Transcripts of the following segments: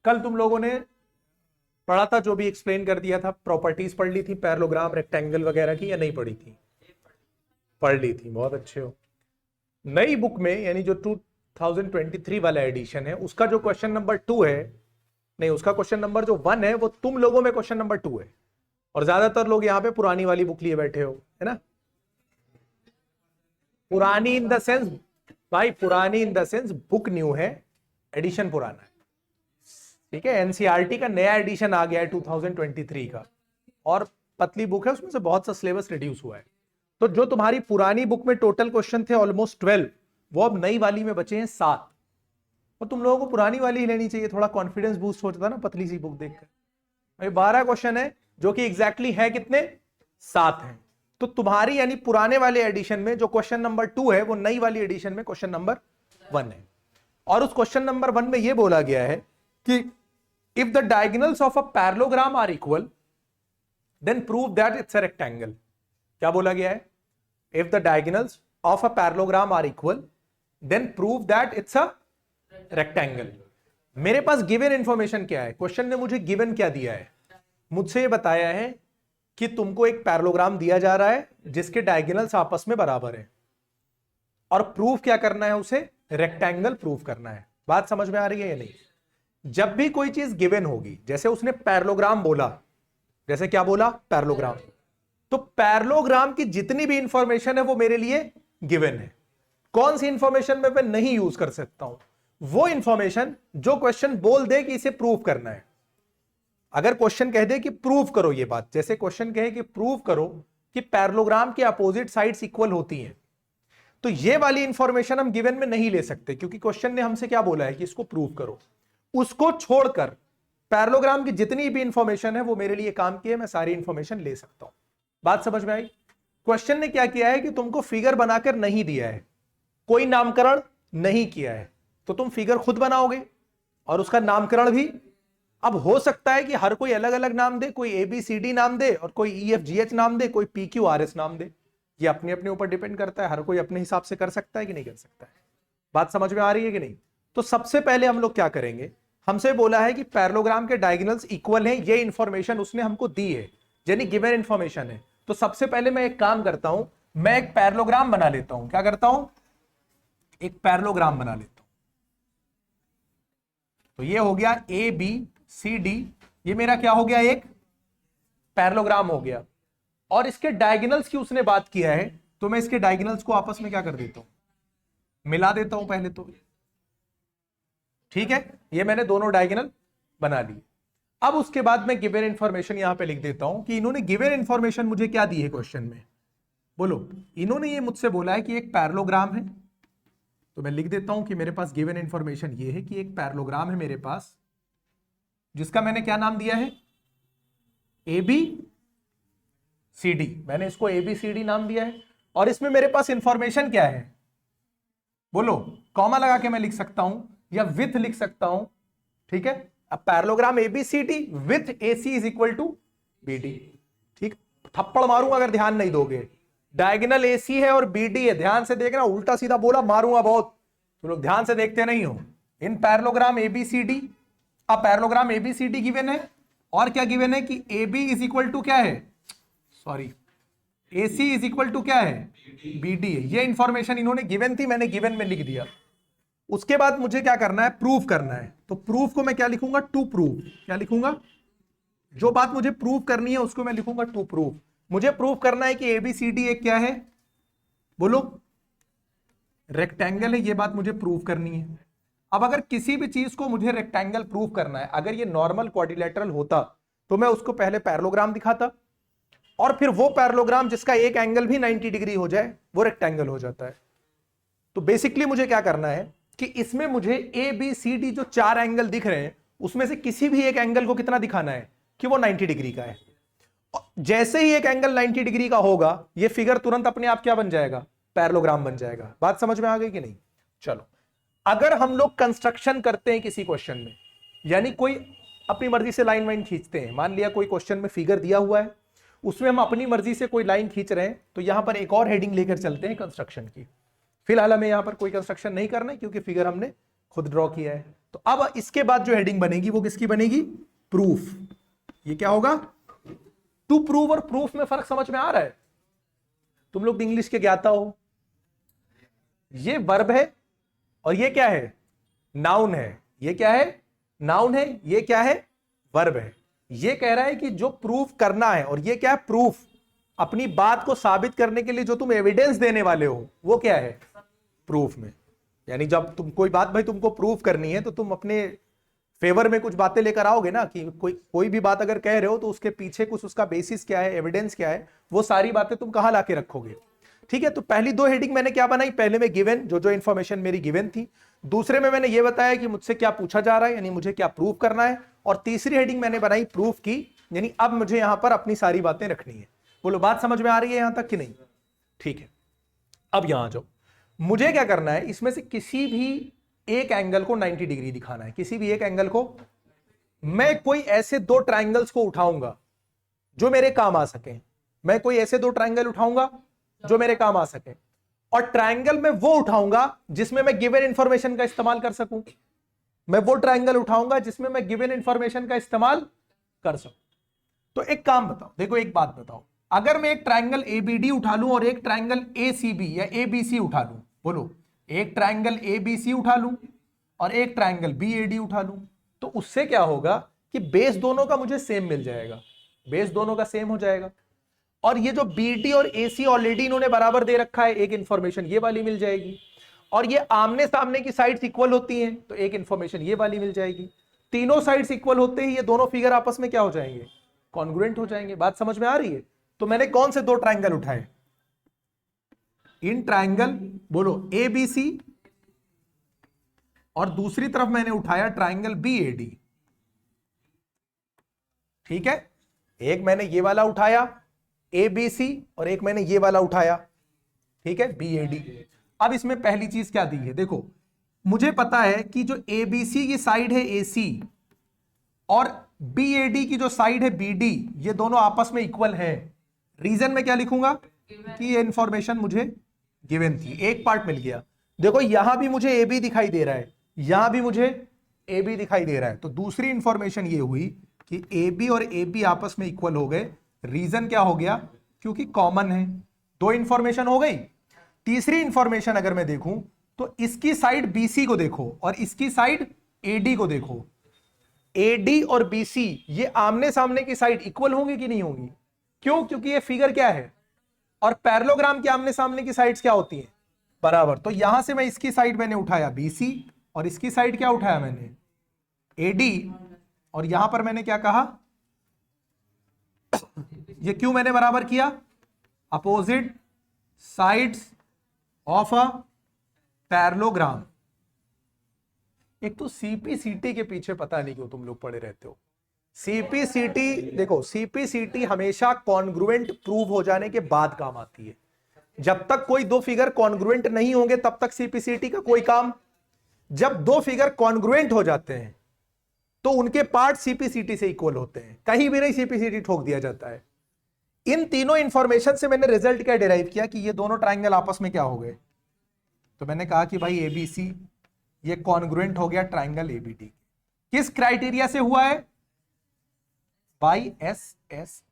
कल तुम लोगों ने पढ़ा था, जो भी एक्सप्लेन कर दिया था, प्रॉपर्टीज पढ़ ली थी पैरेललोग्राम रेक्टेंगल वगैरह की, या नहीं पढ़ी थी? पढ़ ली थी, बहुत अच्छे हो। नई बुक में यानी जो 2023 वाला एडिशन है, उसका जो क्वेश्चन नंबर 2 है, नहीं उसका क्वेश्चन नंबर जो 1 है, वो तुम लोगों में क्वेश्चन नंबर 2 है, और ज्यादातर लोग यहाँ पे पुरानी वाली बुक लिए बैठे हो, है ना? पुरानी इन द सेंस भाई, पुरानी in the sense book new है, एडिशन पुराना है, ठीक है। एनसीईआरटी का नया एडिशन आ गया है 2023 का, और पतली बुक है, उसमें से बहुत सा सिलेबस रिड्यूस हुआ है। तो जो तुम्हारी पुरानी बुक में टोटल क्वेश्चन थे ऑलमोस्ट 12, वो अब नई वाली में बचे हैं 7। और तुम लोगों को पुरानी वाली ही लेनी चाहिए, थोड़ा कॉन्फिडेंस बूस्ट हो जाता है ना पतली सी बुक देखकर। भाई 12 क्वेश्चन है, जो कि एग्जैक्टली है कितने? 7 हैं। तो तुम्हारी यानी पुराने वाले एडिशन में जो क्वेश्चन नंबर 2 है, वो नई वाली एडिशन में क्वेश्चन नंबर 1 है। और उस क्वेश्चन नंबर 1 में यह बोला गया है कि if the diagonals of a parallelogram are equal then prove that it's a rectangle. क्या बोला गया है? If the diagonals of a parallelogram are equal then prove that it's a rectangle. मेरे पास गिवन इंफॉर्मेशन क्या है? क्वेश्चन ने मुझे गिवन क्या दिया है? मुझसे ये बताया है कि तुमको एक पैरेललोग्राम दिया जा रहा है जिसके डायगोनल्स आपस में बराबर है, और प्रूफ क्या करना है? उसे रेक्टेंगल प्रूफ करना है। बात समझ में आ रही है या नहीं? जब भी कोई चीज गिवन होगी, जैसे उसने पैरेललोग्राम बोला, जैसे क्या बोला? पैरेललोग्राम, तो पैरेललोग्राम की जितनी भी इंफॉर्मेशन है वो मेरे लिए गिवन है। कौन सी इंफॉर्मेशन मैं नहीं यूज कर सकता हूं? वो इंफॉर्मेशन जो क्वेश्चन बोल दे कि इसे प्रूव करना है। अगर क्वेश्चन कह दे कि प्रूव करो ये बात, जैसे क्वेश्चन कहे कि प्रूव करो कि पैरेललोग्राम की अपोजिट साइड्स इक्वल होती हैं, तो ये वाली इंफॉर्मेशन हम गिवन में नहीं ले सकते, क्योंकि क्वेश्चन ने हमसे क्या बोला है कि इसको प्रूव करो। उसको छोड़कर पैरेललोग्राम की जितनी भी इंफॉर्मेशन है वो मेरे लिए काम की है, मैं सारी इंफॉर्मेशन ले सकता हूं। बात समझ में आई? क्वेश्चन ने क्या किया है कि तुमको फिगर बनाकर नहीं दिया है, कोई नामकरण नहीं किया है, तो तुम फिगर खुद बनाओगे और उसका नामकरण भी। अब हो सकता है कि हर कोई अलग अलग नाम दे, कोई ABCD नाम दे और कोई EFGH नाम दे, कोई PQRS नाम दे। ये अपने अपने ऊपर डिपेंड करता है, हर कोई अपने हिसाब से कर सकता है कि नहीं कर सकता है। बात समझ में आ रही है कि नहीं? तो सबसे पहले हम लोग क्या करेंगे, हमसे बोला है कि पैरेललोग्राम के डायगोनल्स इक्वल हैं, ये इंफॉर्मेशन उसने हमको दी है, यानी गिवन इंफॉर्मेशन है। तो सबसे पहले मैं एक काम करता हूं, मैं एक पैरेललोग्राम बना लेता हूं। क्या करता हूं? एक पैरेललोग्राम बना लेता हूं। तो ये हो गया ABCD, ये मेरा क्या हो गया? एक पैरेललोग्राम हो गया। और इसके डायगोनल्स की उसने बात किया है, तो मैं इसके डायगोनल्स को आपस में क्या कर देता हूं? मिला देता हूं पहले तो, ठीक है। ये मैंने दोनों डायगोनल बना लिए। अब उसके बाद मैं गिवन इंफॉर्मेशन यहां पे लिख देता हूं कि इन्होंने गिवन इंफॉर्मेशन मुझे क्या दी है क्वेश्चन में। बोलो, इन्होंने ये मुझसे बोला है कि एक पैरेललोग्राम है, तो मैं लिख देता हूं कि मेरे पास गिवन इंफॉर्मेशन ये है कि एक पैरेललोग्राम है मेरे पास, जिसका मैंने क्या नाम दिया है? ABCD। मैंने इसको ABCD नाम दिया है। और इसमें मेरे पास इंफॉर्मेशन क्या है? बोलो, कॉमा लगा के मैं लिख सकता हूं या विथ लिख सकता हूं, ठीक है। अब parallelogram ABCD with AC is equal to BD, ठीक। थप्पड़ मारूंगा अगर ध्यान नहीं दोगे। डायगोनल AC है और BD है, ध्यान से देखना, उल्टा सीधा बोला मारूंगा बहुत, तुम लोग ध्यान से देखते नहीं हो। इन पैरेललोग्राम ABCD, अब पैरेललोग्राम ABCD गिवन है, और क्या गिवन है कि AB इज इक्वल टू क्या है? Sorry, AC is equal to क्या है? BD है। ये इंफॉर्मेशन इन्होंने गिवन थी, मैंने गिवन में लिख दिया। उसके बाद मुझे क्या करना है? प्रूफ करना है। तो प्रूफ को मैं क्या लिखूंगा? To prove. क्या लिखूंगा? जो बात मुझे प्रूफ करनी है उसको मैं लिखूंगा टू प्रूफ। मुझे प्रूफ करना है कि ABCD एक क्या है? बोलो, रेक्टेंगल है, ये बात मुझे प्रूफ करनी है। अब अगर किसी भी चीज को मुझे रेक्टेंगल प्रूफ करना है, अगर ये नॉर्मल क्वाड्रिलेटरल होता तो मैं उसको पहले पैरेललोग्राम दिखाता, और फिर वो पैरेललोग्राम जिसका एक एंगल भी 90 डिग्री हो जाए वो रेक्टेंगल हो जाता है। तो बेसिकली मुझे क्या करना है कि इसमें मुझे ABCD जो 4 एंगल दिख रहे हैं उसमें से किसी भी एक एंगल को कितना दिखाना है? कि वो 90 डिग्री का है। जैसे ही एक एंगल 90 डिग्री का होगा, ये फिगर तुरंत अपने आप क्या बन जाएगा? पैरेललोग्राम बन जाएगा। बात समझ में आ गई कि नहीं? चलो, अगर हम लोग कंस्ट्रक्शन करते हैं किसी क्वेश्चन में, यानी कोई अपनी मर्जी से लाइन वाइन खींचते हैं, मान लिया कोई क्वेश्चन में फिगर दिया हुआ है, उसमें हम अपनी मर्जी से कोई लाइन खींच रहे हैं, तो यहां पर एक और हेडिंग लेकर चलते हैं कंस्ट्रक्शन की। फिलहाल हमें यहां पर कोई कंस्ट्रक्शन नहीं करना है क्योंकि फिगर हमने खुद ड्रॉ किया है। तो अब इसके बाद जो हेडिंग बनेगी वो किसकी बनेगी? प्रूफ। ये क्या होगा? टू प्रूव और प्रूफ में फर्क समझ में आ रहा है? तुम लोग इंग्लिश के ज्ञाता हो। ये वर्ब है और ये क्या है? नाउन है। ये क्या है? नाउन है। ये क्या है? वर्ब है। ये कह रहा है कि जो प्रूफ करना है, और ये क्या है? प्रूफ। अपनी बात को साबित करने के लिए जो तुम एविडेंस देने वाले हो वो क्या है? प्रूफ में। यानी जब तुम कोई बात भाई तुमको प्रूफ करनी है तो तुम अपने फेवर में कुछ बातें लेकर आओगे ना, कि कोई भी बात अगर कह रहे हो तो उसके पीछे कुछ उसका बेसिस क्या है, एविडेंस क्या है, वो सारी बातें तुम कहां लाके रखोगे। ठीक है, तो पहली दो हेडिंग मैंने क्या बनाई? पहले में गिवन, जो जो इंफॉर्मेशन मेरी गिवन थी। दूसरे में मैंने ये बताया कि मुझसे क्या पूछा जा रहा है, यानी मुझे क्या प्रूफ करना है। और तीसरी हेडिंग मैंने बनाई प्रूफ की, यानी अब मुझे यहां पर अपनी सारी बातें रखनी है। बोलो बात समझ में आ रही है यहां तक कि नहीं? ठीक है, अब यहां जाओ। मुझे क्या करना है? इसमें से किसी भी एक एंगल को 90 डिग्री दिखाना है। किसी भी एक एंगल को मैं कोई ऐसे दो ट्राइंगल्स को उठाऊंगा जो मेरे काम आ सके। मैं कोई ऐसे दो ट्राइंगल उठाऊंगा जो मेरे काम आ सके, और ट्राइंगल में वो उठाऊंगा जिसमें मैं गिवन इंफॉर्मेशन का इस्तेमाल कर सकूं। मैं वो ट्राइंगल उठाऊंगा जिसमें मैं गिवन इंफॉर्मेशन का इस्तेमाल कर सकूं। तो एक काम बताओ, देखो एक बात बताओ, अगर मैं एक ट्राइंगल एबीडी उठा लूं और एक ट्राइंगल एसीबी या एबीसी उठा लूं, बोलो एक ट्राइंगल एबीसी उठा लूं और एक ट्राइंगल बीएडी उठा लूं, तो उससे क्या होगा कि बेस दोनों का मुझे सेम मिल जाएगा। बेस दोनों का सेम हो जाएगा। और ये जो बीडी और एसी ऑलरेडी इन्होंने बराबर दे रखा है, एक इंफॉर्मेशन ये वाली मिल जाएगी। और ये आमने सामने की साइड्स इक्वल होती हैं तो एक इंफॉर्मेशन ये वाली मिल जाएगी। तीनों साइड्स इक्वल होते ही ये दोनों फिगर आपस में क्या हो जाएंगे? कॉन्ग्रुएंट हो जाएंगे। बात समझ में आ रही है? तो मैंने कौन से दो ट्राइंगल उठाए? इन ट्राइंगल, बोलो एबीसी, और दूसरी तरफ मैंने उठाया ट्राइंगल बीएडी। ठीक है, एक मैंने ये वाला उठाया एबीसी और एक मैंने ये वाला उठाया, ठीक है, बीएडी। अब इसमें पहली चीज क्या दी है? देखो मुझे पता है कि जो एबीसी की साइड है एसी और बीएडी की जो साइड है बीडी, ये दोनों आपस में इक्वल हैं। रीजन में क्या लिखूंगा कि ये इंफॉर्मेशन मुझे गिवन थी। एक पार्ट मिल गया। देखो यहां भी मुझे ए बी दिखाई दे रहा है, यहां भी मुझे ए बी दिखाई दे रहा है। तो दूसरी इंफॉर्मेशन ये हुई कि ए बी और ए बी आपस में इक्वल हो गए। रीजन क्या हो गया? क्योंकि कॉमन है। दो इंफॉर्मेशन हो गई। तीसरी इंफॉर्मेशन अगर मैं देखूं तो इसकी साइड बीसी को देखो और इसकी साइड एडी को देखो। एडी और बीसी ये आमने सामने की साइड इक्वल होंगी कि नहीं होंगी? क्यों? क्योंकि ये फिगर क्या है, और पैरेललोग्राम के आमने सामने की साइड्स क्या होती हैं? बराबर। तो यहां से मैं इसकी साइड मैंने उठाया बीसी और इसकी साइड क्या उठाया मैंने? एडी। और यहां पर मैंने क्या कहा? ये क्यों मैंने बराबर किया? Opposite sides of a parallelogram. एक तो सीपीसीटी के पीछे पता नहीं क्यों तुम लोग पड़े रहते हो। सीपीसीटी, देखो सीपीसीटी हमेशा कॉन्ग्रुएंट प्रूव हो जाने के बाद काम आती है। जब तक कोई दो फिगर कॉन्ग्रुएंट नहीं होंगे तब तक सीपीसीटी का कोई काम। जब दो फिगर कॉन्ग्रुएंट हो जाते हैं तो उनके पार्ट सीपीसीटी से इक्वल होते हैं, कहीं भी नहीं सीपीसीटी ठोक दिया जाता है। इन तीनों इंफॉर्मेशन से मैंने रिजल्ट क्या डिराइव किया कि ये दोनों ट्राइंगल आपस में क्या हो गए? तो मैंने कहा कि भाई एबीसी ये कॉन्ग्रुएंट हो गया ट्राइंगल एबीडी। किस क्राइटेरिया से हुआ है? By S S.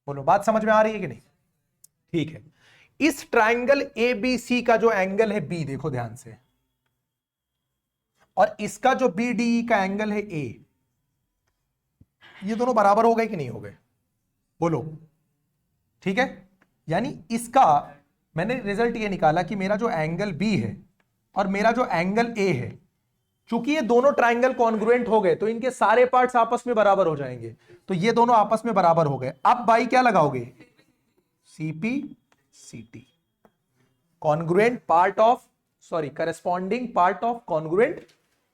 बोलो बात समझ में आ रही है कि नहीं? ठीक है, इस ट्राइंगल एबीसी का जो एंगल है बी, देखो ध्यान से, और इसका जो बीडी का एंगल है ए, ये दोनों बराबर हो गए कि नहीं हो गए? बोलो। ठीक है, यानी इसका मैंने रिजल्ट ये निकाला कि मेरा जो एंगल बी है और मेरा जो एंगल ए है, चूंकि ये दोनों ट्राइंगल कॉन्ग्रुएंट हो गए तो इनके सारे पार्ट्स आपस में बराबर हो जाएंगे। तो ये दोनों आपस में बराबर हो गए। अब बाई क्या लगाओगे? सीपी सीटी, congruent part of, sorry corresponding part of congruent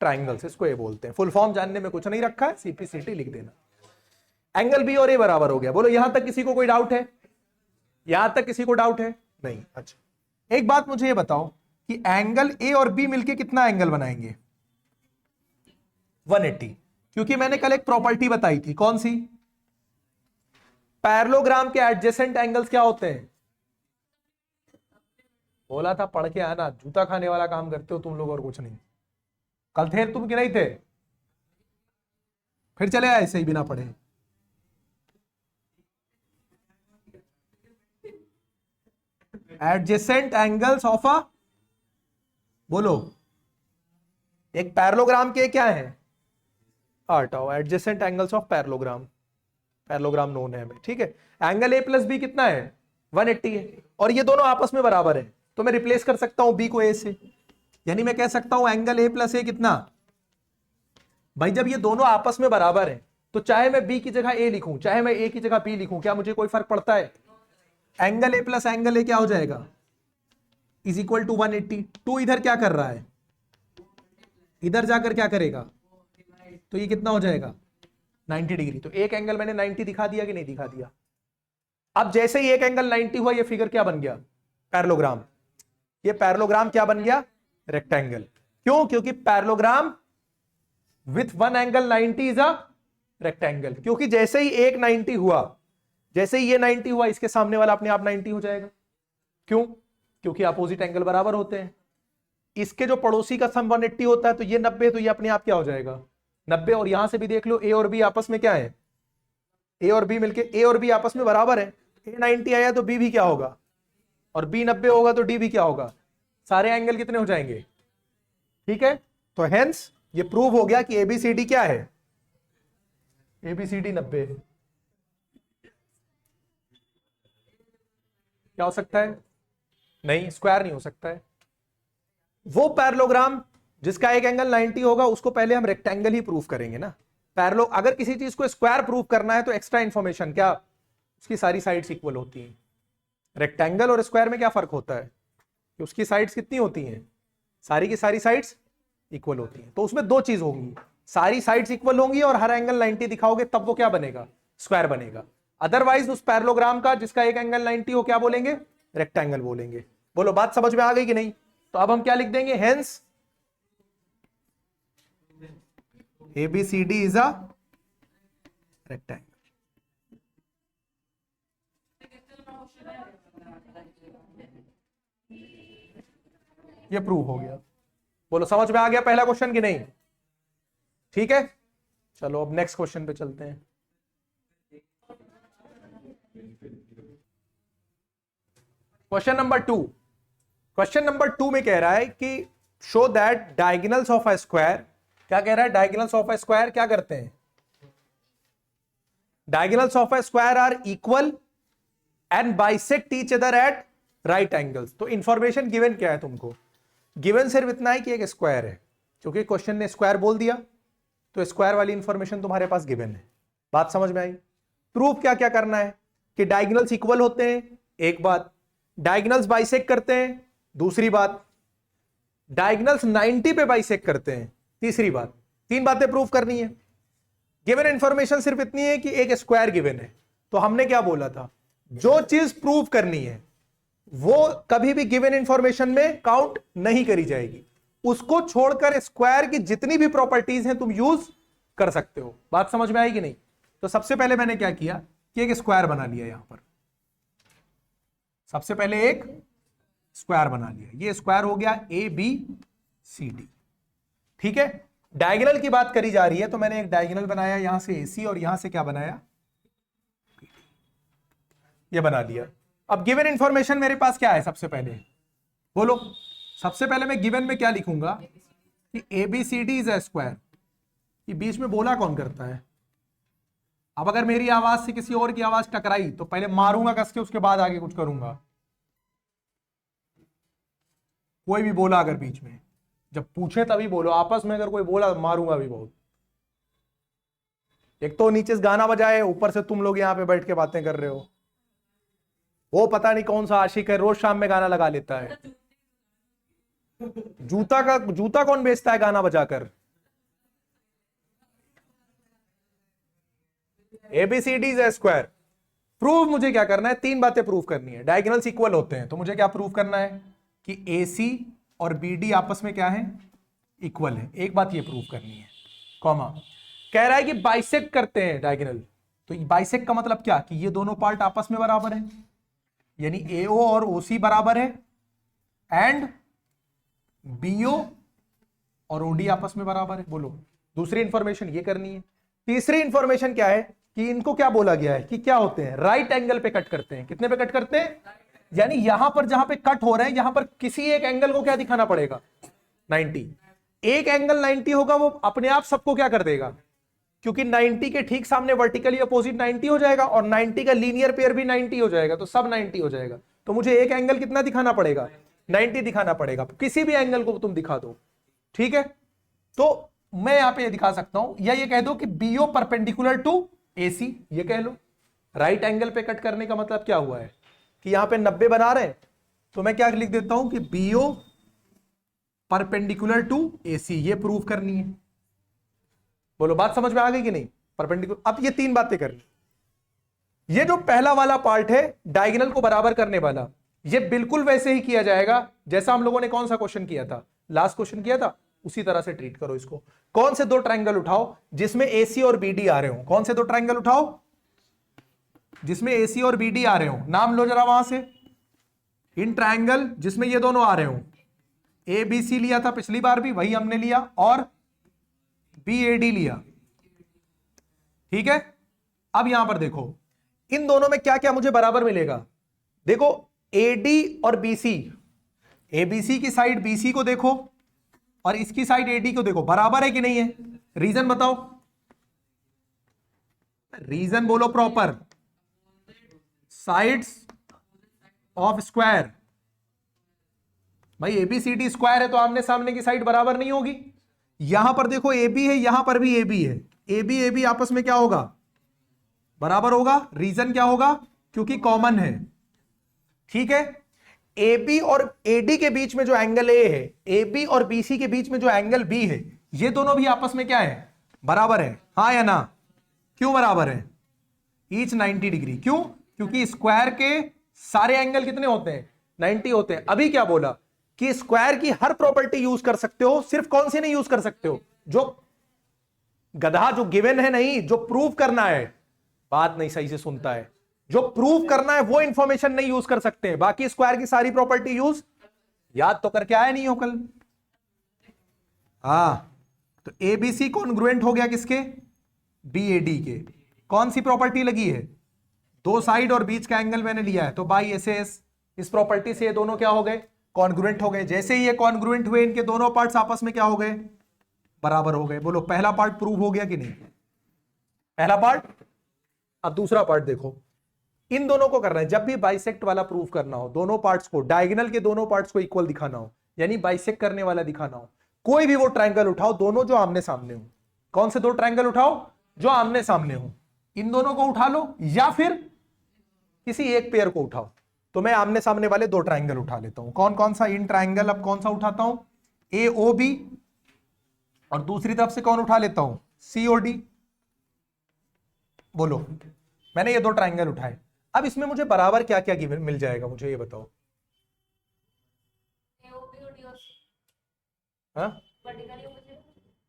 triangles, इसको ये बोलते हैं। फुल फॉर्म जानने में कुछ नहीं रखा है, सीपीसीटी लिख देना। एंगल बी और ए बराबर हो गया। बोलो यहां तक किसी को कोई डाउट है? यहां तक किसी को डाउट है? नहीं। अच्छा एक बात मुझे ये बताओ कि एंगल ए और बी मिलके कितना एंगल बनाएंगे? 180। क्योंकि मैंने कल एक प्रॉपर्टी बताई थी, कौन सी? पैरेललोग्राम के एडजेसेंट एंगल्स क्या होते हैं? बोला था पढ़ के आना, जूता खाने वाला काम करते हो तुम लोग और कुछ नहीं। कल थे तुम कि नहीं थे? फिर चले आए ऐसे ही बिना पढ़े। एडजेसेंट एंगल्स ऑफ अ, बोलो, एक पैरेललोग्राम के क्या है? हटाओ, adjacent angles of parallelogram, parallelogram known है हमें, ठीक है। एंगल ए प्लस बी कितना है? 180 है, और ये दोनों आपस में बराबर है, तो मैं रिप्लेस कर सकता हूं बी को ए से, यानी मैं कह सकता हूं एंगल ए प्लस ए कितना? भाई जब ये दोनों आपस में बराबर है तो चाहे मैं बी की जगह ए लिखूं, चाहे मैं ए की जगह बी लिखूं, क्या मुझे कोई फर्क पड़ता है? Angle A plus angle A क्या हो जाएगा? Is equal to 180। टू इधर क्या कर रहा है? इधर जाकर क्या करेगा? तो ये कितना हो जाएगा? 90 डिग्री। तो एक एंगल मैंने 90 दिखा दिया कि नहीं दिखा दिया? अब जैसे ही एक एंगल 90 हुआ, ये फिगर क्या बन गया? पैरेललोग्राम। ये पैरेललोग्राम क्या बन गया? रेक्टेंगल। क्यों? क्योंकि parallelogram with one angle 90 is a rectangle. क्योंकि जैसे ही एक 90 हुआ, जैसे ही ये 90 हुआ, इसके सामने वाला अपने आप 90 हो जाएगा। क्यों? क्योंकि अपोजिट एंगल बराबर होते हैं। इसके जो पड़ोसी का सम 180 होता है, तो ये 90, तो ये अपने आप क्या हो जाएगा? 90। और यहां से भी देख लो, ए और बी आपस में क्या है? ए और बी मिलके, ए और बी आपस में बराबर है। ए 90 आया तो बी भी क्या होगा? और बी 90 होगा तो डी भी क्या होगा? सारे एंगल कितने हो जाएंगे? ठीक है। तो हेंस ये प्रूव हो गया कि एबीसीडी क्या है? एबीसीडी 90 है। क्या हो सकता है? नहीं, स्क्वायर नहीं हो सकता है। वो पैरेललोग्राम जिसका एक एंगल 90 होगा, उसको पहले हम रेक्टेंगल ही प्रूफ करेंगे ना। पैरेलो, अगर किसी चीज को स्क्वायर प्रूफ करना है तो एक्स्ट्रा इंफॉर्मेशन क्या? उसकी सारी साइड्स इक्वल होती हैं। रेक्टेंगल और स्क्वायर में क्या फर्क होता है? कि उसकी साइड्स कितनी होती हैं? सारी की सारी साइड्स इक्वल होती हैं। तो उसमें दो चीज होंगी, सारी साइड्स इक्वल होंगी और हर एंगल 90 दिखाओगे, तब वो क्या बनेगा? स्क्वायर बनेगा। अदरवाइज उस पैरेललोग्राम का जिसका एक एंगल 90 हो, क्या बोलेंगे? रेक्टेंगल बोलेंगे। बोलो बात समझ में आ गई कि नहीं? तो अब हम क्या लिख देंगे? Hence ABCD is a rectangle. ये प्रूव हो गया। बोलो समझ में आ गया पहला क्वेश्चन कि नहीं? ठीक है, चलो अब नेक्स्ट क्वेश्चन पे चलते हैं। Question number 2। क्वेश्चन नंबर 2 में कह रहा है कि show that diagonals of a square, क्या कह रहा है? डायगोनल्स ऑफ अ स्क्वायर क्या करते हैं? Diagonals of a square are equal and bisect each other at right angles. तो इंफॉर्मेशन गिवन क्या है तुमको? गिवन सिर्फ इतना है कि एक स्क्वायर है, क्योंकि क्वेश्चन ने स्क्वायर बोल दिया, तो स्क्वायर वाली इंफॉर्मेशन तुम्हारे पास गिवन है। बात समझ में आई? प्रूफ क्या क्या करना है? कि डायगोनल्स इक्वल होते हैं, एक बात। डायगोनल्स बाइसेक्ट करते हैं, दूसरी बात। डायगोनल्स 90 पे बाइसेक्ट करते हैं, तीसरी बात। तीन बातें प्रूफ करनी है। गिवन इंफॉर्मेशन सिर्फ इतनी है कि एक स्क्वायर गिवन है। तो हमने क्या बोला था? जो चीज प्रूफ करनी है वो कभी भी गिवन इंफॉर्मेशन में काउंट नहीं करी जाएगी। उसको छोड़कर स्क्वायर की जितनी भी प्रॉपर्टीज हैं तुम यूज कर सकते हो। बात समझ में आई कि नहीं? तो सबसे पहले मैंने क्या किया कि एक स्क्वायर बना लिया। यहां पर सबसे पहले एक स्क्वायर बना लिया। ये स्क्वायर हो गया ए बी सी डी। ठीक है। डायगोनल की बात करी जा रही है, तो मैंने एक डायगोनल बनाया, यहां से एसी और यहां से क्या बनाया? ये बना लिया। अब गिवन इंफॉर्मेशन मेरे पास क्या है? सबसे पहले बोलो, सबसे पहले मैं गिवन में क्या लिखूंगा कि एबीसीडी इज अ स्क्वायर। ये बीच में बोला कौन करता है? अब अगर मेरी आवाज से किसी और की आवाज टकराई तो पहले मारूंगा कस के, उसके बाद आगे कुछ करूंगा। कोई भी बोला अगर बीच में, जब पूछे तभी बोलो। आपस में अगर कोई बोला मारूंगा भी बहुत। एक तो नीचे से गाना बजाए, ऊपर से तुम लोग यहां पे बैठ के बातें कर रहे हो। वो पता नहीं कौन सा आशिक है, रोज शाम में गाना लगा लेता है। जूता कौन बेचता है गाना बजाकर? ABCD is square. प्रूव मुझे क्या करना है? तीन बातें प्रूव करनी है। डायगोनल्स इक्वल होते हैं, तो मुझे क्या प्रूव करना है कि एसी और बीडी आपस में क्या है? इक्वल है। एक बात ये प्रूव करनी है। कॉमा कह रहा है कि बाइसेक्ट करते हैं डायगोनल। तो बाइसेक्ट का मतलब क्या? कि ये दोनों पार्ट आपस में बराबर है, यानी एओ और ओसी बराबर है, एंड बीओ और ओडी आपस में बराबर है। बोलो दूसरी इंफॉर्मेशन ये करनी है। तीसरी इंफॉर्मेशन क्या है कि इनको क्या बोला गया है कि क्या होते हैं, राइट एंगल पे कट करते हैं। कितने पे कट करते हैं, यानी यहां पर जहां पे कट हो रहे हैं यहां पर किसी एक एंगल को क्या दिखाना पड़ेगा, 90। एक एंगल 90 होगा, वो अपने आप सबको क्या कर देगा, क्योंकि 90 के ठीक सामने वर्टिकली अपोजिट 90 हो जाएगा और 90 का लीनियर पेयर भी 90 हो जाएगा, तो सब 90 हो जाएगा। तो मुझे एक एंगल कितना दिखाना पड़ेगा, 90 दिखाना पड़ेगा। किसी भी एंगल को तुम दिखा दो, ठीक है। तो मैं यहां पे ये दिखा सकता हूं, या ये कह दो कि बीओ परपेंडिकुलर टू एसी, ये कह लो। राइट एंगल पे कट करने का मतलब क्या हुआ है कि यहां पे 90 बना रहे हैं, तो मैं क्या लिख देता हूं कि बीओ परपेंडिकुलर टू एसी, ये प्रूव करनी है। बोलो बात समझ में आ गई कि नहीं, परपेंडिकुलर। अब ये तीन बातें करनी। ये जो पहला वाला पार्ट है डायगोनल को बराबर करने वाला, ये बिल्कुल वैसे ही किया जाएगा जैसा हम लोगों ने कौन सा क्वेश्चन किया था, लास्ट क्वेश्चन किया था, उसी तरह से ट्रीट करो इसको। कौन से दो ट्रायंगल उठाओ जिसमें एसी और बीडी आ रहे हो, कौन से दो ट्रायंगल उठाओ जिसमें एसी और बीडी आ रहे हो, नाम लो जरा वहां से। इन ट्रायंगल जिसमें ये दोनों आ रहे हो, ए बी सी लिया था पिछली बार भी, वही हमने लिया, और बी ए डी लिया, ठीक है। अब यहां पर देखो इन दोनों में क्या क्या मुझे बराबर मिलेगा। देखो एडी और बीसी, एबीसी की साइड बीसी को देखो और इसकी साइड एडी को देखो, बराबर है कि नहीं है। रीजन बताओ, रीजन बोलो प्रॉपर। साइड्स ऑफ स्क्वायर, भाई एबीसीडी स्क्वायर है तो आमने सामने की साइड बराबर नहीं होगी। यहां पर देखो ए बी है, यहां पर भी ए बी है, ए बी आपस में क्या होगा, बराबर होगा। रीजन क्या होगा, क्योंकि कॉमन है, ठीक है। ए बी और एडी के बीच में जो एंगल ए है, ए बी और बीसी के बीच में जो एंगल बी है, ये दोनों भी आपस में क्या है, बराबर है, हाँ या ना। क्यों बराबर है, ईच 90 डिग्री। क्यों, क्योंकि स्क्वायर के सारे एंगल कितने होते हैं, 90 होते हैं। अभी क्या बोला कि स्क्वायर की हर प्रॉपर्टी यूज कर सकते हो, सिर्फ कौन सी नहीं यूज कर सकते हो, जो गधा जो गिवन है नहीं, जो प्रूव करना है। बात नहीं सही से सुनता है, जो प्रूव करना है वो इंफॉर्मेशन नहीं यूज कर सकते हैं, बाकी स्क्वायर की सारी प्रॉपर्टी यूज याद तो करके आए नहीं हो कल। हाँ, तो एबीसी कॉन्ग्रुएंट हो गया किसके, बीएडी के। कौन सी प्रॉपर्टी लगी है, दो साइड और बीच का एंगल मैंने लिया है, तो बाई एस एस, इस प्रॉपर्टी से ये दोनों क्या हो गए, कॉन्ग्रुएंट हो गए। जैसे ही ये कॉन्ग्रुएंट हुए, इनके दोनों पार्ट्स आपस में क्या हो गए, बराबर हो गए। बोलो पहला पार्ट प्रूव हो गया कि नहीं, पहला पार्ट। अब दूसरा पार्ट देखो, इन दोनों को करना है, जब भी बाइसेक्ट वाला प्रूफ करना हो, दोनों पार्ट्स को, डायगोनल के दोनों पार्ट्स को इक्वल दिखाना हो, यानी बाइसेक्ट करने वाला दिखाना हो, कोई भी वो ट्रायंगल उठाओ, दोनों जो आमने सामने हो। कौन से दो ट्रायंगल उठाओ, जो आमने सामने हो, इन दोनों को उठा लो, या फिर किसी एक पेयर को उठाओ। तो मैं आमने सामने वाले दो ट्रायंगल उठा लेता हूं। कौन कौन सा इन ट्रायंगल, अब कौन सा उठाता हूं, ए ओ बी, और दूसरी तरफ से कौन उठा लेता हूं, सी ओ डी। बोलो मैंने ये दो ट्रायंगल उठाए, अब इसमें मुझे बराबर क्या क्या गिवन मिल जाएगा, मुझे ये बताओ। हाँ?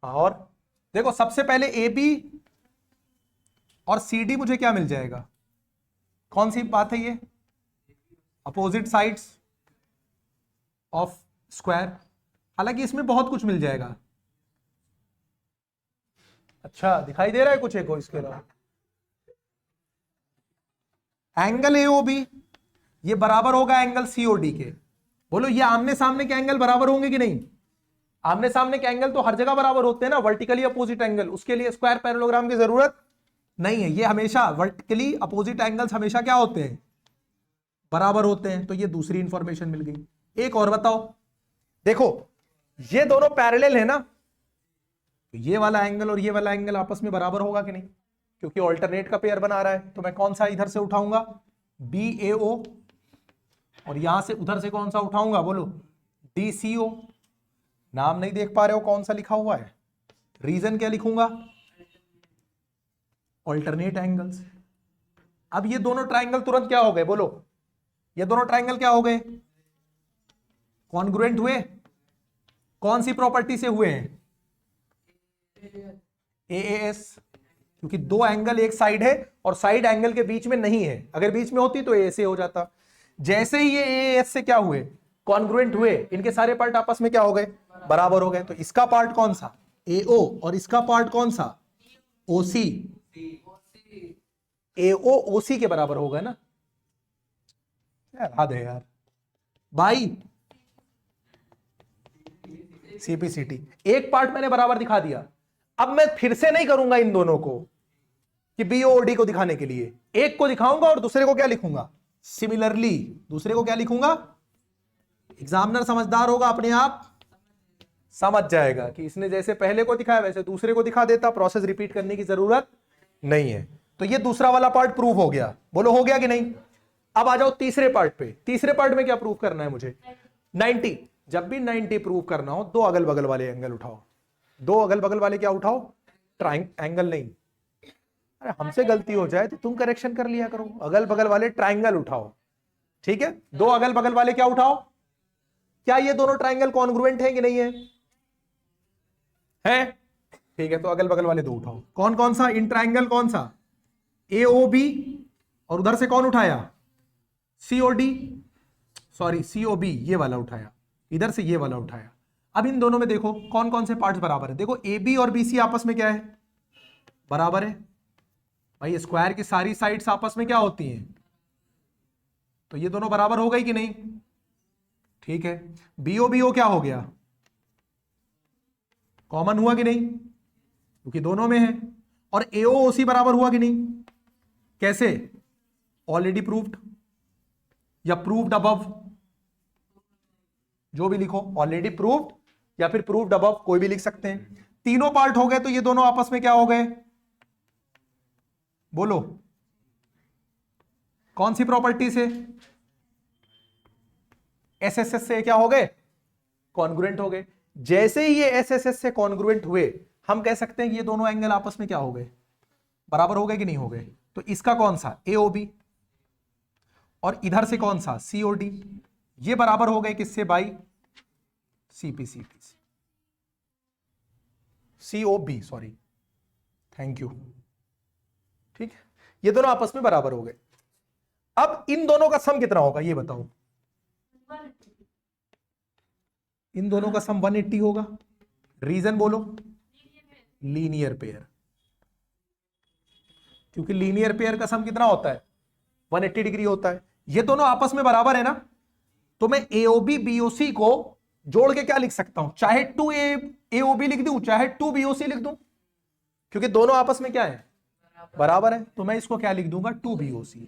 और देखो सबसे पहले ए बी और सी डी मुझे क्या मिल जाएगा, कौन सी बात है ये, अपोजिट साइड्स ऑफ स्क्वायर। हालांकि इसमें बहुत कुछ मिल जाएगा। अच्छा दिखाई दे रहा है कुछ एक को इसके अलावा, एंगल एओबी ये बराबर होगा एंगल सीओडी के। बोलो ये आमने सामने के एंगल बराबर होंगे कि नहीं, आमने सामने के एंगल तो हर जगह बराबर होते हैं ना, वर्टिकली अपोजिट एंगल, उसके लिए स्क्वायर पैरेललोग्राम की जरूरत नहीं है। ये हमेशा वर्टिकली अपोजिट एंगल्स हमेशा क्या होते हैं, बराबर होते हैं। तो ये दूसरी इंफॉर्मेशन मिल गई। एक और बताओ, देखो ये दोनों पैरेलल है ना, तो ये वाला एंगल और ये वाला एंगल आपस में बराबर होगा कि नहीं, क्योंकि ऑल्टरनेट का पेयर बना रहा है। तो मैं कौन सा इधर से उठाऊंगा, बी ए ओ, और यहां से उधर से कौन सा उठाऊंगा, बोलो डी सी ओ। नाम नहीं देख पा रहे हो कौन सा लिखा हुआ है, रीजन क्या लिखूंगा, ऑल्टरनेट एंगल्स। अब ये दोनों ट्राइंगल तुरंत क्या हो गए, बोलो ये दोनों ट्राइंगल क्या हो गए, कॉन्ग्रुएंट हुए। कौन सी प्रॉपर्टी से हुए हैं, एएस, क्योंकि दो एंगल एक साइड है और साइड एंगल के बीच में नहीं है, अगर बीच में होती तो ए से हो जाता। जैसे ही ये एएस से क्या हुए, कॉन्ग्रुएंट हुए, इनके सारे पार्ट आपस में क्या हो गए, बराबर हो गए। तो इसका पार्ट कौन सा, AO, और इसका पार्ट कौन सा, OC। AO OC के बराबर होगा ना याद है यार भाई, CPCT। एक पार्ट मैंने बराबर दिखा दिया। अब मैं फिर से नहीं करूंगा इन दोनों को कि BOD को दिखाने के लिए, एक को दिखाऊंगा और दूसरे को क्या लिखूंगा, सिमिलरली दूसरे को क्या लिखूंगा। एग्जामिनर समझदार होगा, अपने आप समझ जाएगा कि इसने जैसे पहले को दिखाया वैसे दूसरे को दिखा देता, प्रोसेस रिपीट करने की जरूरत नहीं है। तो ये दूसरा वाला पार्ट प्रूव हो गया, बोलो हो गया कि नहीं। अब आ जाओ तीसरे पार्ट पे। तीसरे पार्ट में क्या प्रूव करना है मुझे, 90। जब भी 90 प्रूव करना हो, दो अगल बगल वाले एंगल उठाओ। दो अगल बगल वाले क्या उठाओ, एंगल नहीं, अरे हमसे गलती हो जाए तो तुम करेक्शन कर लिया करो। अगल बगल वाले ट्राइंगल उठाओ, ठीक है। दो अगल बगल वाले क्या उठाओ, क्या ये दोनों ट्राइंगल कॉन्ग्रुएंट है कि नहीं है, है, ठीक है। तो अगल बगल वाले दो उठाओ। कौन कौन सा, इन ट्राइंगल कौन सा, AOB, और उधर से कौन उठाया, COD, सॉरी COB, ये वाला उठाया, इधर से ये वाला उठाया। अब इन दोनों में देखो कौन कौन से पार्ट्स बराबर है। देखो AB और BC आपस में क्या है, बराबर है। भाई स्क्वायर की सारी साइड्स आपस में क्या होती हैं, तो ये दोनों बराबर हो गई कि नहीं, ठीक है। BOBO क्या हो गया, कॉमन हुआ कि नहीं, क्योंकि दोनों में है। और AOOC बराबर हुआ कि नहीं, कैसे, ऑलरेडी प्रूव्ड या प्रूव्ड अबव, जो भी लिखो, ऑलरेडी प्रूव्ड या फिर प्रूव्ड अबव, कोई भी लिख सकते हैं। तीनों पार्ट हो गए, तो ये दोनों आपस में क्या हो गए, बोलो कौन सी प्रॉपर्टी से, SSS से क्या हो गए, कॉन्ग्रुएंट हो गए। जैसे ही ये SSS से कॉन्ग्रुएंट हुए, हम कह सकते हैं कि ये दोनों एंगल आपस में क्या हो गए, बराबर हो गए कि नहीं हो गए। तो इसका कौन सा, AOB, और इधर से कौन सा, COD, ये बराबर हो गए किससे भाई, CPCT से, COB, सॉरी, थैंक यू, ठीक है। ये दोनों आपस में बराबर हो गए। अब इन दोनों का सम कितना होगा ये बताओ, इन दोनों का सम 180 होगा। रीजन बोलो, लीनियर पेयर, क्योंकि लीनियर पेयर का सम कितना होता है, 180 डिग्री होता है। ये दोनों आपस में बराबर है ना, तो मैं AOB BOC को जोड़ के क्या लिख सकता हूं, चाहे 2 AOB लिख दूं, चाहे 2 BOC लिख दूं, क्योंकि दोनों आपस में क्या है, बराबर है। तो मैं इसको क्या लिख दूंगा, 2 BOC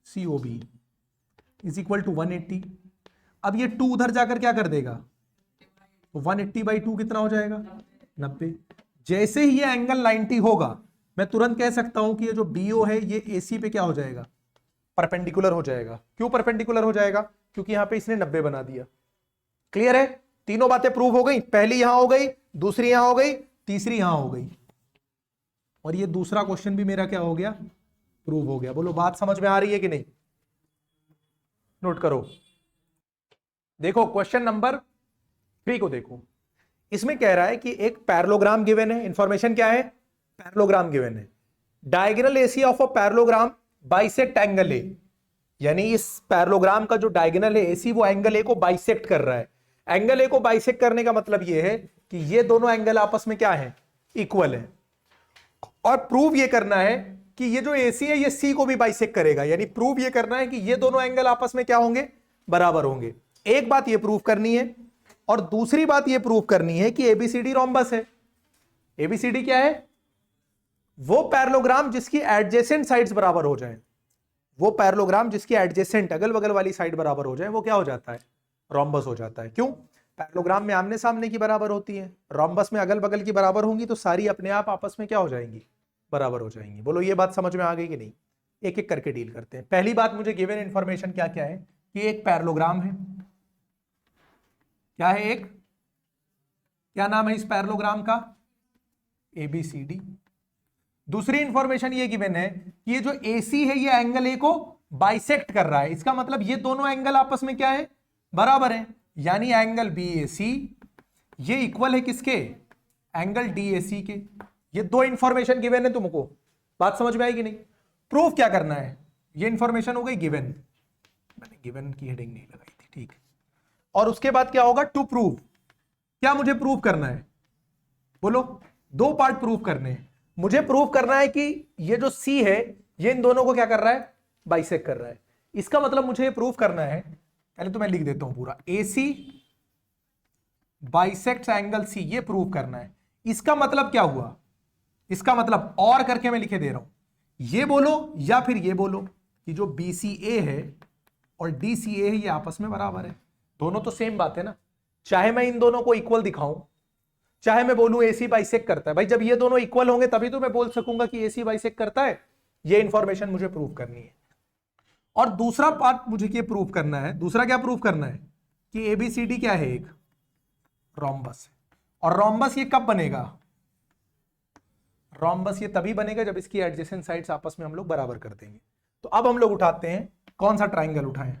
COB is equal to 180। अब ये 2 उधर जाकर क्या कर देगा, तो 180/2 कितना हो जाएगा, 90। जैसे ही ये एंगल 90 होगा, मैं तुरंत कह सकता हूं कि ये जो BO है ये AC पे क्या हो जाएगा, परपेंडिकुलर हो जाएगा। क्यों परपेंडिकुलर हो जाएगा, क्योंकि यहां पे इसने 90 बना दिया। क्लियर है, तीनों बातें प्रूव हो गई, पहली यहां हो गई, दूसरी यहां हो गई, तीसरी यहां हो गई, और ये दूसरा क्वेश्चन भी मेरा क्या हो गया, प्रूव हो गया। बोलो बात समझ में आ रही है कि नहीं, नोट करो। देखो क्वेश्चन नंबर 3 को देखो, इसमें कह रहा है कि एक पैरेललोग्राम गिवन है। इंफॉर्मेशन क्या है, पैरेललोग्राम गिवन है। Diagonal AC of a parallelogram bisect angle A, यानी इस पैरेललोग्राम का जो डायगोनल है AC, वो एंगल A को बाइसेक्ट कर रहा है। एंगल A को बाइसेक्ट करने का मतलब ये है कि ये दोनों एंगल आपस में क्या है, इक्वल है। और प्रूव ये करना है कि ये जो AC है ये C को भी बाइसेक्ट करेगा, यानी प्रूव ये करना है कि ये दोनों एंगल आपस में क्या होंगे, बराबर होंगे। एक बात ये प्रूव करनी है, और दूसरी बात ये प्रूव करनी है कि ABCD रोम्बस है। ABCD क्या है, वो पैरेललोग्राम जिसकी एडजेसेंट साइड्स बराबर हो जाए, वो पैरेललोग्राम जिसकी एडजेसेंट अगल बगल वाली साइड बराबर हो जाए, वो क्या हो जाता है, रोम्बस हो जाता है। क्यों, पैरेललोग्राम में आमने सामने की बराबर होती है, रोम्बस में अगल बगल की बराबर होंगी, तो सारी अपने आप आपस में क्या हो जाएंगी, बराबर हो जाएंगी। बोलो ये बात समझ में आ गई कि नहीं, एक एक करके डील करते हैं। पहली बात, मुझे गिवन इंफॉर्मेशन क्या क्या है, कि एक पैरेललोग्राम है, क्या है, एक, क्या नाम है इस पैरेललोग्राम का, ABCD। दूसरी इंफॉर्मेशन ये गिवन है कि ये जो AC है ये एंगल A को बाइसेक्ट कर रहा है। इसका मतलब ये दोनों एंगल आपस में क्या है, बराबर है, यानी एंगल BAC ये इक्वल है किसके, एंगल DAC के। ये दो इंफॉर्मेशन गिवन है तुमको, बात समझ में आएगी नहीं। प्रूफ क्या करना है, ये इंफॉर्मेशन हो गई गिवन, मैंने गिवन की हेडिंग नहीं लगाई थी, ठीक है। और उसके बाद क्या होगा, टू प्रूव। क्या मुझे प्रूव करना है, बोलो। दो पार्ट प्रूव करने हैं। मुझे प्रूव करना है कि ये जो सी है ये इन दोनों को क्या कर रहा है, बाइसेक्ट कर रहा है। इसका मतलब मुझे ये प्रूव करना है, पहले तो मैं लिख देता हूं पूरा, AC बाइसेक्ट्स एंगल सी, ये प्रूव करना है। इसका मतलब क्या हुआ, इसका मतलब और करके मैं लिखे दे रहा हूं, ये बोलो या फिर ये बोलो कि जो BCA है और DCA है ये आपस में बराबर है। दोनों तो सेम बात है ना। चाहे मैं इन दोनों को इक्वल दिखाऊं, चाहे मैं बोलूं AC बाइसेक्ट करता है। भाई जब ये दोनों इक्वल होंगे तभी तो मैं बोल सकूंगा कि AC बाइसेक्ट करता है। ये इंफॉर्मेशन मुझे प्रूव करनी है। और दूसरा पार्ट मुझे क्या प्रूव करना है, दूसरा क्या प्रूव करना है कि ABCD क्या है, एक रोम्बस। और रोम्बस ये कब बनेगा, रोम्बस ये तभी बनेगा जब इसकी एडजेसेंट साइड्स आपस में हम लोग बराबर कर देंगे। तो अब हम लोग उठाते हैं, कौन सा ट्राइंगल उठाएं।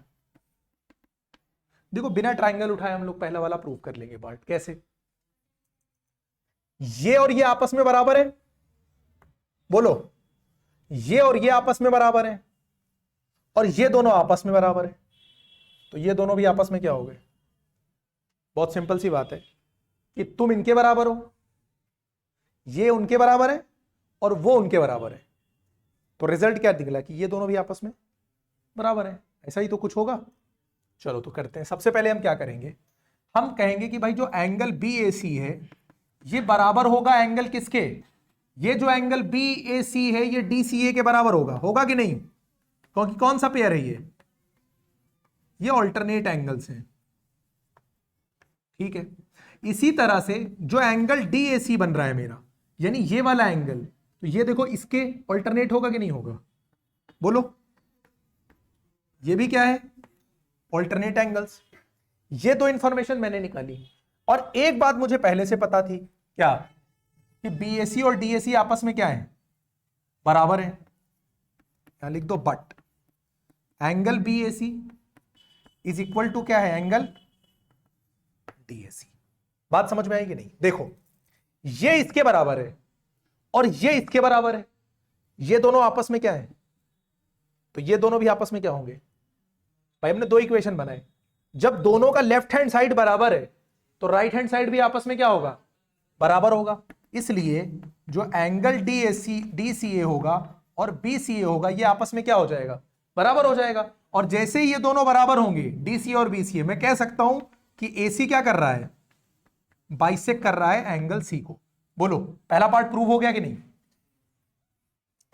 देखो बिना ट्राइंगल उठाए हम लोग पहला वाला प्रूव कर लेंगे पार्ट। कैसे, ये और ये आपस में बराबर है, बोलो। ये और ये आपस में बराबर है और ये दोनों आपस में बराबर है, तो ये दोनों भी आपस में क्या हो गए। बहुत सिंपल सी बात है कि तुम इनके बराबर हो, ये उनके बराबर है और वो उनके बराबर है। तो रिजल्ट क्या निकला कि ये दोनों भी आपस में बराबर है। ऐसा ही तो कुछ होगा। चलो तो करते हैं। सबसे पहले हम क्या करेंगे, हम कहेंगे कि भाई जो एंगल BAC है ये बराबर होगा एंगल किसके, ये जो एंगल BAC है ये DCA के बराबर होगा कि नहीं, क्योंकि कौन सा पेयर है ये ऑल्टरनेट एंगल्स हैं। ठीक है, इसी तरह से जो एंगल DAC बन रहा है मेरा, यानी ये वाला एंगल, तो ये देखो इसके ऑल्टरनेट होगा कि नहीं होगा, बोलो। ये भी क्या है, ऑल्टरनेट एंगल्स। ये दो इंफॉर्मेशन मैंने निकाली। और एक बात मुझे पहले से पता थी, क्या, कि BAC और DAC आपस में क्या है, बराबर है। यहां लिख दो but angle BAC is equal to क्या है, एंगल DAC। बात समझ में आई कि नहीं। देखो ये इसके बराबर है और ये इसके बराबर है, ये दोनों आपस में क्या है, तो ये दोनों भी आपस में क्या होंगे। भाई हमने दो इक्वेशन बनाए, जब दोनों का लेफ्ट हैंड साइड बराबर है तो राइट हैंड साइड भी आपस में क्या होगा, बराबर होगा। इसलिए जो एंगल DCA होगा और BCA होगा ये आपस में क्या हो जाएगा, बराबर हो जाएगा। और जैसे ही ये दोनों बराबर होंगे DCA और BCA, मैं कह सकता हूं कि AC क्या कर रहा है, बाइसेक्ट कर रहा है एंगल C को। बोलो पहला पार्ट प्रूव हो गया कि नहीं,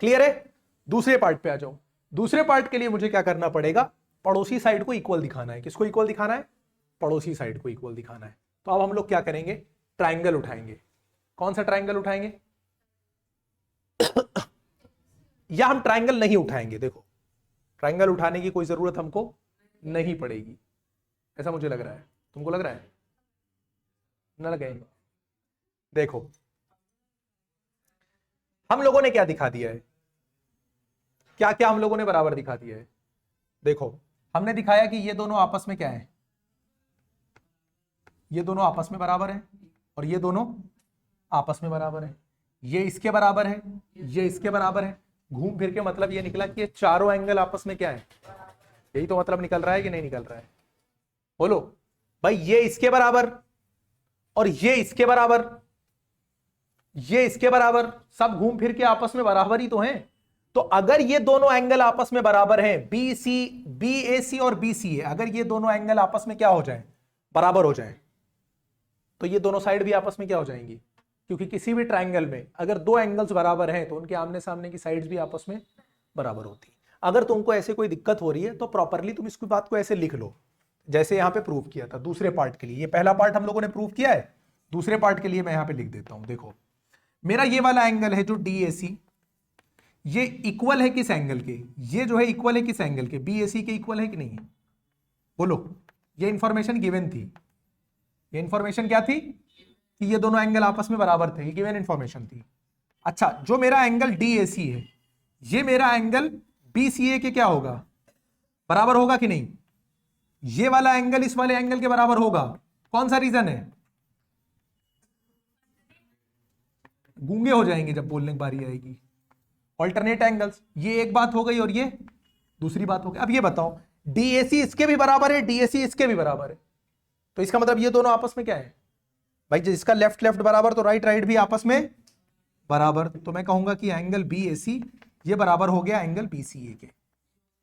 क्लियर है। दूसरे पार्ट पे आ जाओ। दूसरे पार्ट के लिए मुझे क्या करना पड़ेगा, पड़ोसी साइड को इक्वल दिखाना है। किसको इक्वल दिखाना है, पड़ोसी साइड को इक्वल दिखाना है। तो अब हम लोग क्या करेंगे, ट्राइंगल उठाएंगे। कौन सा ट्राइंगल उठाएंगे या हम ट्राइंगल नहीं उठाएंगे। देखो ट्राइंगल उठाने की कोई जरूरत हमको नहीं पड़ेगी, ऐसा मुझे लग रहा है। तुमको लग रहा है ना लगे। देखो हम लोगों ने क्या दिखा दिया है, क्या क्या हम लोगों ने बराबर दिखा दिया है। देखो हमने दिखाया कि ये दोनों आपस में क्या है, ये दोनों आपस में बराबर है और ये दोनों आपस में बराबर है। ये इसके बराबर है, ये इसके बराबर है। घूम फिर के मतलब ये निकला कि ये चारों एंगल आपस में क्या है, यही तो मतलब निकल रहा है कि नहीं निकल रहा है, बोलो। भाई ये इसके बराबर और ये इसके बराबर, ये इसके बराबर, सब घूम फिर के आपस में बराबर ही तो हैं। तो अगर ये दोनों एंगल आपस में बराबर हैं, BAC और BCA, अगर ये दोनों एंगल आपस में क्या हो जाए, बराबर हो जाए, तो ये दोनों साइड भी आपस में क्या हो जाएंगी। क्योंकि किसी भी ट्राइंगल में अगर दो एंगल्स बराबर हैं तो उनके आमने सामने की साइड्स भी आपस में बराबर होती है। अगर तुमको ऐसे कोई दिक्कत हो रही है तो प्रॉपरली तुम इसकी बात को ऐसे लिख लो जैसे यहां पे प्रूव किया था दूसरे पार्ट के लिए। ये पहला पार्ट हम लोगों ने प्रूव किया है, दूसरे पार्ट के लिए मैं यहां पे लिख देता हूं। देखो मेरा ये वाला एंगल है जो DAC, ये इक्वल है किस एंगल के, ये जो है इक्वल है किस एंगल के, BAC के इक्वल है कि नहीं है, बोलो। ये इंफॉर्मेशन गिवन थी, ये इंफॉर्मेशन क्या थी कि ये दोनों एंगल आपस में बराबर थे, ये गिवन इंफॉर्मेशन थी। अच्छा जो मेरा एंगल DAC है ये मेरा एंगल BCA के क्या होगा, बराबर होगा कि नहीं। ये वाला एंगल इस वाले एंगल के बराबर होगा। कौन सा रीजन है, गूंगे हो जाएंगे जब बोलने की बारी आएगी। ऑल्टरनेट एंगल्स, ये एक बात हो गई और ये दूसरी बात हो गई। अब ये बताओ DAC इसके भी बराबर है, DAC इसके भी बराबर है, तो इसका मतलब ये दोनों आपस में क्या है भाई, जिसका लेफ्ट लेफ्ट बराबर तो राइट राइट भी आपस में बराबर। तो मैं कहूंगा कि एंगल बी ए सी ये बराबर हो गया एंगल बी सी ए के।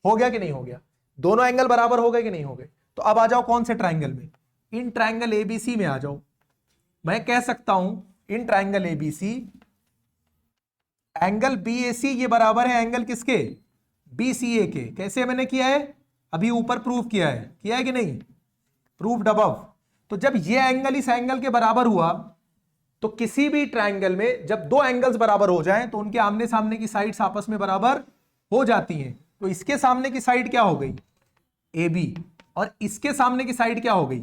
हो गया कि नहीं हो गया? दोनों एंगल बराबर हो गए कि नहीं हो गए? तो अब आ जाओ कौन से ट्राइंगल में, इन ट्राइंगल एबीसी में आ जाओ। मैं कह सकता हूं in triangle ABC angle BAC ये बराबर है एंगल किसके, बीसीए के। कैसे मैंने किया है, अभी ऊपर प्रूव किया है कि नहीं, प्रूव्ड अबव। तो जब ये एंगल इस एंगल के बराबर हुआ तो किसी भी ट्राइंगल में जब दो एंगल्स बराबर हो जाएं तो उनके आमने सामने की साइड्स आपस में बराबर हो जाती हैं। तो इसके सामने की साइड क्या हो गई, ए बी, और इसके सामने की साइड क्या हो गई,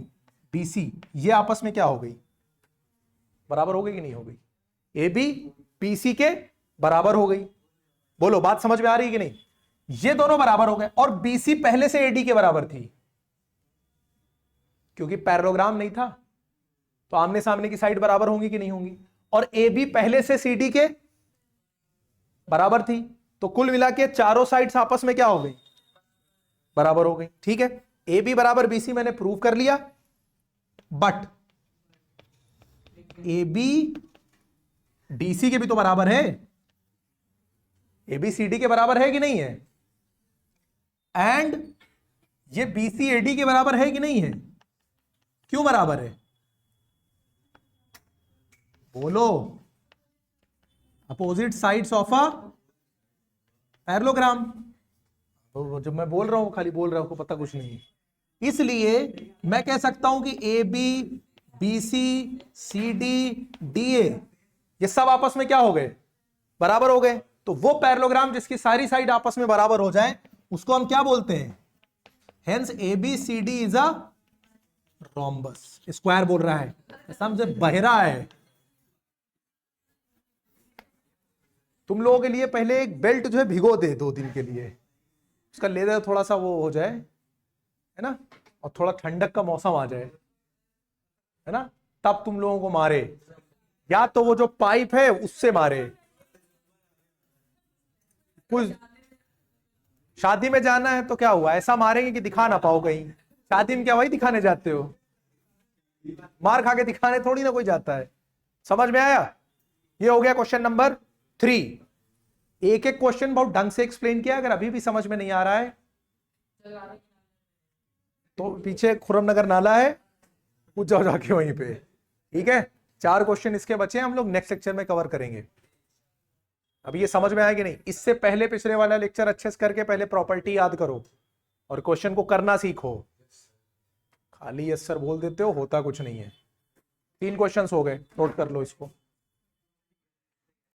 बी सी। ये आपस में क्या हो गई, बराबर हो गई कि नहीं हो गई? ए बी बी सी के बराबर हो गई। बोलो बात समझ में आ रही है कि नहीं? ये दोनों बराबर हो गए और बी सी पहले से एडी के बराबर थी, क्योंकि पैरेललोग्राम नहीं था तो आमने सामने की साइड बराबर होंगी कि नहीं होंगी। और ए बी पहले से सी डी के बराबर थी, तो कुल मिला के चारों साइड्स आपस में क्या हो गई, बराबर हो गई। ठीक है, ए बी बराबर बी सी मैंने प्रूव कर लिया, but A B D C के भी तो बराबर है, ए बी सी डी के बराबर है कि नहीं है, एंड ये बी सी ए डी के बराबर है कि नहीं है? क्यों बराबर है, बोलो। Opposite sides of a parallelogram. तो जब मैं बोल रहा हूं खाली बोल रहा हूं, पता कुछ नहीं है। इसलिए मैं कह सकता हूं कि A B B C C D D A ये सब आपस में क्या हो गए, बराबर हो गए। तो वो पैरेललोग्राम जिसकी सारी साइड आपस में बराबर हो जाए उसको हम क्या बोलते हैं, hence A B C D is a rhombus. Square बोल रहा है, समझे, बहरा है। तुम लोगों के लिए पहले एक बेल्ट जो है भिगो दे 2 दिन के लिए, उसका लेदर थोड़ा सा वो हो जाए, है ना, और थोड़ा ठंडक का मौसम आ जाए, है ना, तब तुम लोगों को मारे, या तो वो जो पाइप है उससे मारे। कुछ शादी में जाना है तो क्या हुआ, ऐसा मारेंगे कि दिखा ना पाओ कहीं। शादी में क्या वही दिखाने जाते हो, मार खा के दिखाने थोड़ी ना कोई जाता है। समझ में आया? ये हो गया क्वेश्चन नंबर 3। एक एक क्वेश्चन बहुत ढंग से एक्सप्लेन किया। अगर अभी भी समझ में नहीं आ रहा है तो पीछे खुरमनगर नाला है, पूछ जाओ जाके वहीं पे। ठीक है, 4 क्वेश्चन इसके बचे हैं, हम लोग नेक्स्ट लेक्चर में कवर करेंगे। अभी ये समझ में आया कि नहीं? इससे पहले पिछले वाला लेक्चर अच्छे से करके पहले प्रॉपर्टी याद करो और क्वेश्चन को करना सीखो। खाली यस सर बोल देते हो, होता कुछ नहीं है। 3 क्वेश्चंस हो गए, नोट कर लो इसको।